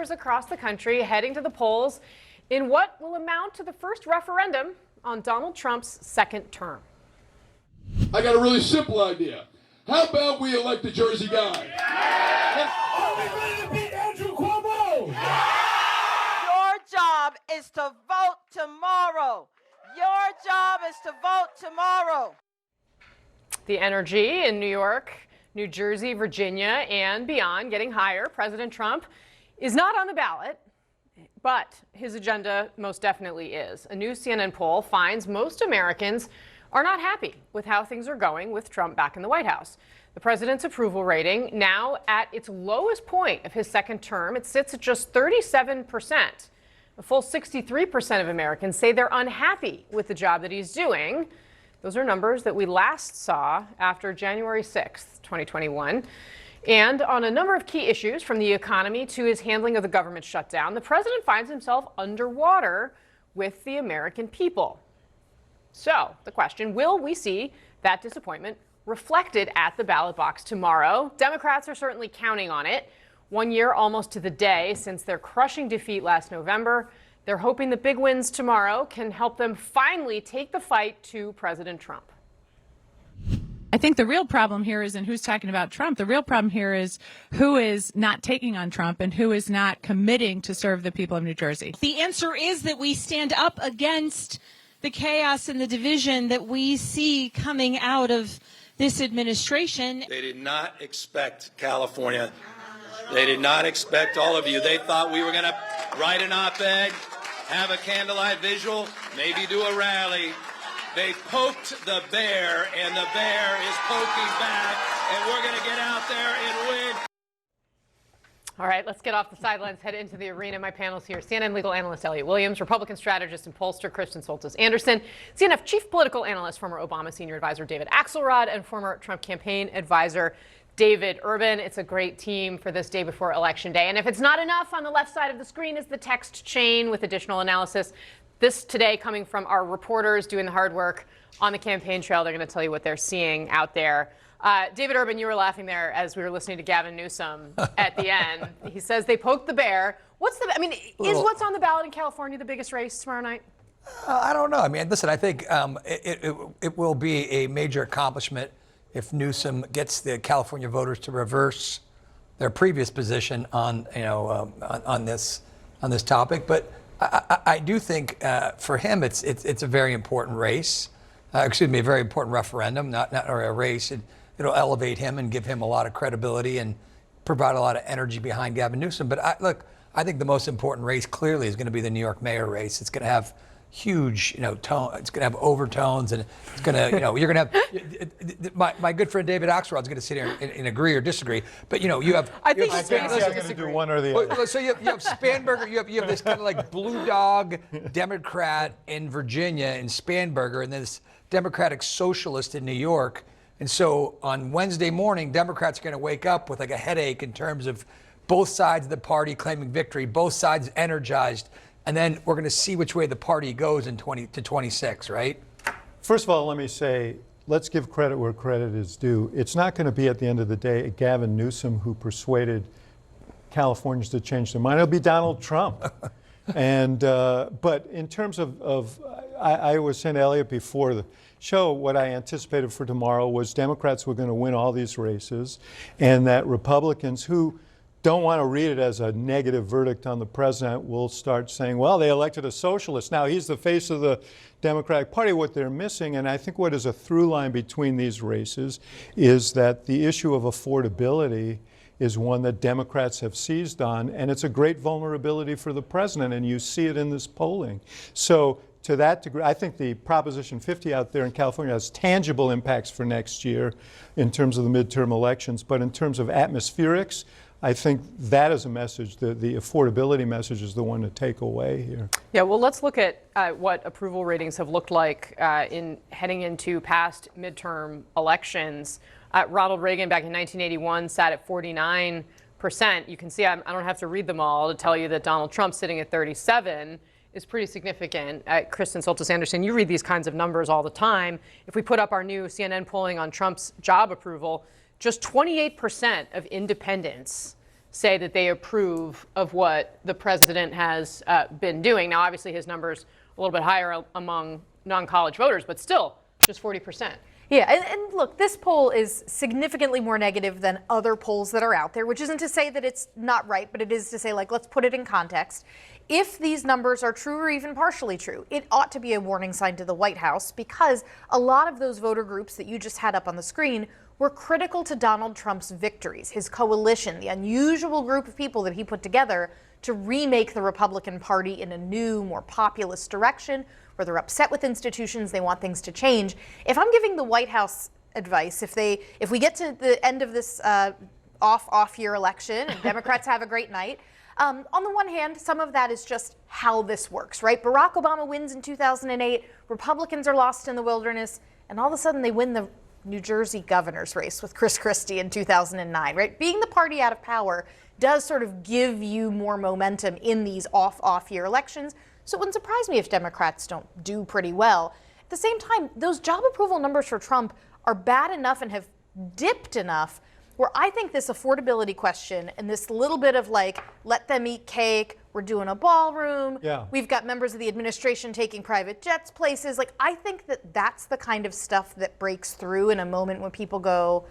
voters across the country heading to the polls in what will amount to the first referendum on Donald Trump's second term. I got a really simple idea. How about we elect a Jersey guy? Are we ready to beat Andrew Cuomo? Your job is to vote tomorrow. Your job is to vote tomorrow. The energy in New York, New Jersey, Virginia, and beyond getting higher. President Trump is not on the ballot, but his agenda most definitely is. A new CNN poll finds most Americans are not happy with how things are going with Trump back in the White House. The president's approval rating now at its lowest point of his second term. It sits at just 37%. A full 63% of Americans say they're unhappy with the job that he's doing. Those are numbers that we last saw after January 6th, 2021. And on a number of key issues, from the economy to his handling of the government shutdown, the president finds himself underwater with the American people. So the question, will we see that disappointment reflected at the ballot box tomorrow? Democrats are certainly counting on it. 1 year almost to the day since their crushing defeat last November. They're hoping the big wins tomorrow can help them finally take the fight to President Trump. I think the real problem here isn't who's talking about Trump. The real problem here is who is not taking on Trump and who is not committing to serve the people of New Jersey. The answer is that we stand up against the chaos and the division that we see coming out of this administration. They did not expect California. They did not expect all of you. They thought we were going to write an op-ed, have a candlelight visual, maybe do a rally. They poked the bear, and the bear is poking back, and we're going to get out there and win. All right, let's get off the sidelines, head into the arena. My panel's here. CNN legal analyst Elliot Williams, Republican strategist and pollster Kristen Soltis Anderson, CNN chief political analyst, former Obama senior advisor David Axelrod, and former Trump campaign advisor David Urban. It's a great team for this day before Election Day. And if it's not enough, on the left side of the screen is the text chain with additional analysis. This today coming from our reporters doing the hard work on the campaign trail. They're going to tell you what they're seeing out there. David Urban, you were laughing there as we were listening to Gavin Newsom at the end. He says they poked the bear. Is what's on the ballot in California the biggest race tomorrow night? I don't know. I mean, listen, I think it will be a major accomplishment if Newsom gets the California voters to reverse their previous position on this topic. But I do think for him it's a very important race. A very important referendum, not a race. It'll elevate him and give him a lot of credibility and provide a lot of energy behind Gavin Newsom. But I think the most important race clearly is going to be the New York mayor race. It's going to have huge, tone. It's going to have overtones, and it's going to, you're going to have my good friend David Axelrod's going to sit here and agree or disagree. But you have, I think I'm going to do one or the other. So you have Spanberger. You have this kind of like blue dog Democrat in Virginia in Spanberger, and this Democratic socialist in New York. And so on Wednesday morning, Democrats are going to wake up with like a headache in terms of both sides of the party claiming victory, both sides energized, and then we're going to see which way the party goes in 20 to 26, right? First of all, let me say, let's give credit where credit is due. It's not going to be, at the end of the day, Gavin Newsom who persuaded Californians to change their mind. It'll be Donald Trump. But in terms of I was saying to Elliot before the show, what I anticipated for tomorrow was Democrats were going to win all these races, and that Republicans who don't want to read it as a negative verdict on the president will start saying, well, they elected a socialist. Now he's the face of the Democratic Party. What they're missing, and I think what is a through line between these races, is that the issue of affordability is one that Democrats have seized on, and it's a great vulnerability for the president, and you see it in this polling. So to that degree, I think the Proposition 50 out there in California has tangible impacts for next year in terms of the midterm elections, but in terms of atmospherics, I think that is a message, the affordability message is the one to take away here. Yeah, well, let's look at what approval ratings have looked like in heading into past midterm elections. Ronald Reagan back in 1981 sat at 49%. You can see I don't have to read them all to tell you that Donald Trump sitting at 37 is pretty significant. Kristen Soltis Anderson, you read these kinds of numbers all the time. If we put up our new CNN polling on Trump's job approval, just 28% of independents say that they approve of what the president has been doing. Now, obviously, his number's a little bit higher among non-college voters, but still just 40%. Yeah, and look, this poll is significantly more negative than other polls that are out there, which isn't to say that it's not right, but it is to say, like, let's put it in context. If these numbers are true or even partially true, it ought to be a warning sign to the White House, because a lot of those voter groups that you just had up on the screen were critical to Donald Trump's victories, his coalition, the unusual group of people that he put together to remake the Republican Party in a new, more populist direction, where they're upset with institutions, they want things to change. If I'm giving the White House advice, if we get to the end of this off-year election and Democrats have a great night, on the one hand, some of that is just how this works, right? Barack Obama wins in 2008, Republicans are lost in the wilderness, and all of a sudden they win the New Jersey governor's race with Chris Christie in 2009, right? Being the party out of power does sort of give you more momentum in these off-year elections. So it wouldn't surprise me if Democrats don't do pretty well. At the same time, those job approval numbers for Trump are bad enough and have dipped enough where I think this affordability question and this little bit of like, let them eat cake, we're doing a ballroom, we've got members of the administration taking private jets places. Like, I think that that's the kind of stuff that breaks through in a moment when people go,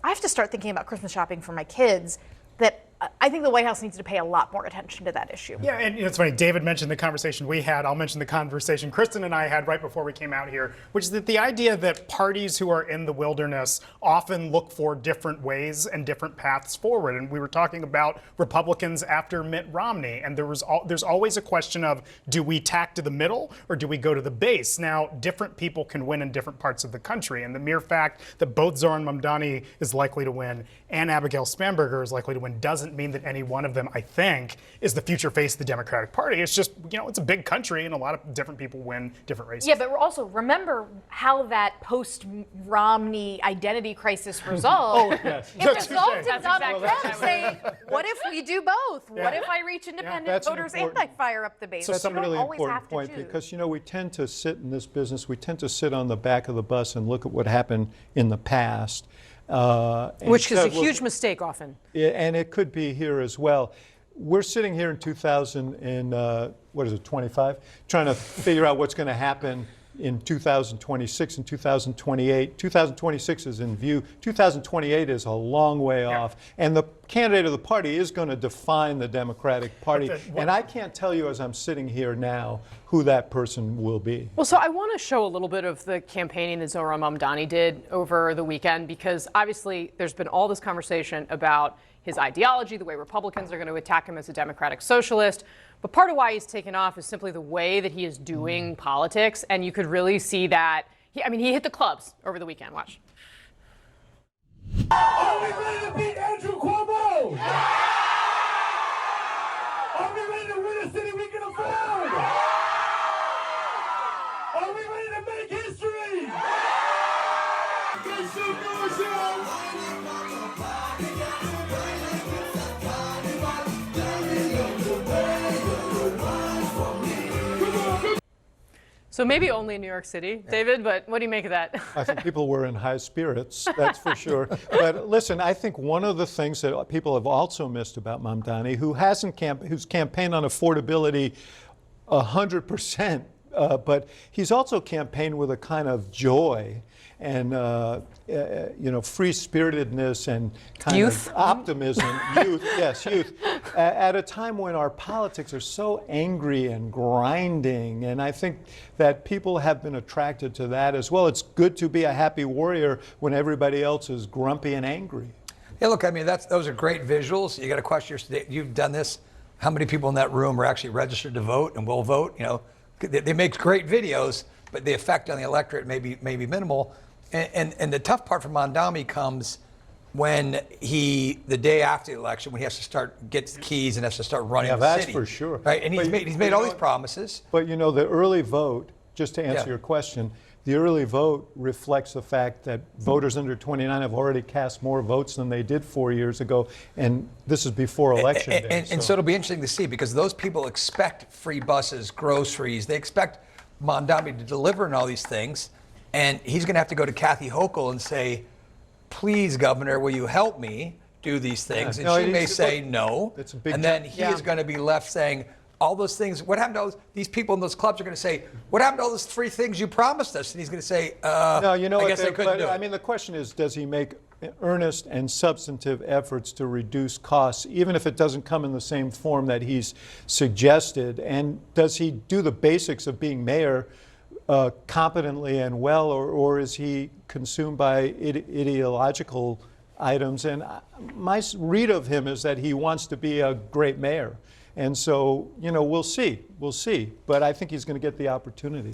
I have to start thinking about Christmas shopping for my kids, that I think the White House needs to pay a lot more attention to that issue. Yeah, and it's funny, David mentioned the conversation we had. I'll mention the conversation Kristen and I had right before we came out here, which is that the idea that parties who are in the wilderness often look for different ways and different paths forward. And we were talking about Republicans after Mitt Romney, and there's always a question of, do we tack to the middle or do we go to the base? Now, different people can win in different parts of the country, and the mere fact that both Zohran Mamdani is likely to win and Abigail Spanberger is likely to win doesn't mean that any one of them, I think, is the future face of the Democratic Party. It's just, it's a big country and a lot of different people win different races. Yeah, but also remember how that post-Romney identity crisis resolved. Oh, yes. It resolved in Donald Trump saying, what if we do both? What if I reach independent voters and I fire up the base? That's a really important point, because, we tend to sit in this business, we tend to sit on the back of the bus and look at what happened in the past. Which is a huge mistake often. Yeah, and it could be here as well. We're sitting here in 2025, trying to figure out what's going to happen in 2026 and 2028. 2026 is in view. 2028 is a long way off. And the candidate of the party is going to define the Democratic Party. And I can't tell you as I'm sitting here now who that person will be. Well, so I want to show a little bit of the campaigning that Zohran Mamdani did over the weekend, because obviously there's been all this conversation about his ideology, the way Republicans are going to attack him as a democratic socialist. But part of why he's taken off is simply the way that he is doing politics. And you could really see that. He hit the clubs over the weekend. Watch. Are we ready to beat Andrew Cuomo? Are we ready to win a city we can afford? Are we ready to make history? So maybe only in New York City, David, but what do you make of that? I think people were in high spirits, that's for sure. But listen, I think one of the things that people have also missed about Mamdani, who's campaigned on affordability 100%, but he's also campaigned with a kind of joy and free-spiritedness and kind of optimism. Youth, at a time when our politics are so angry and grinding, and I think that people have been attracted to that as well. It's good to be a happy warrior when everybody else is grumpy and angry. Yeah, look, those are great visuals. You got to question you've done this. How many people in that room are actually registered to vote and will vote? They make great videos, but the effect on the electorate may be minimal. And the tough part for Mamdani comes when the day after the election, when he has to get the keys and has to start running the city. That's for sure. Right, and he's made all these promises. But the early vote, just to answer your question, the early vote reflects the fact that voters under 29 have already cast more votes than they did 4 years ago, and this is before Election Day. And so it'll be interesting to see, because those people expect free buses, groceries, they expect Mamdani to deliver on all these things, and he's going to have to go to Kathy Hochul and say, please, Governor, will you help me do these things, and No, she may it's- say no, That's a big and then jump. he is going to be left saying all those things. What happened to all these people in those clubs are going to say, what happened to all those 3 things you promised us? And he's going to say, No, you know I what? guess I couldn't but, do it. I mean, the question is, does he make earnest and substantive efforts to reduce costs, even if it doesn't come in the same form that he's suggested? And does he do the basics of being mayor competently and well, or is he consumed by ideological items? And my read of him is that he wants to be a great mayor. And so, you know, we'll see. But I think he's going to get the opportunity.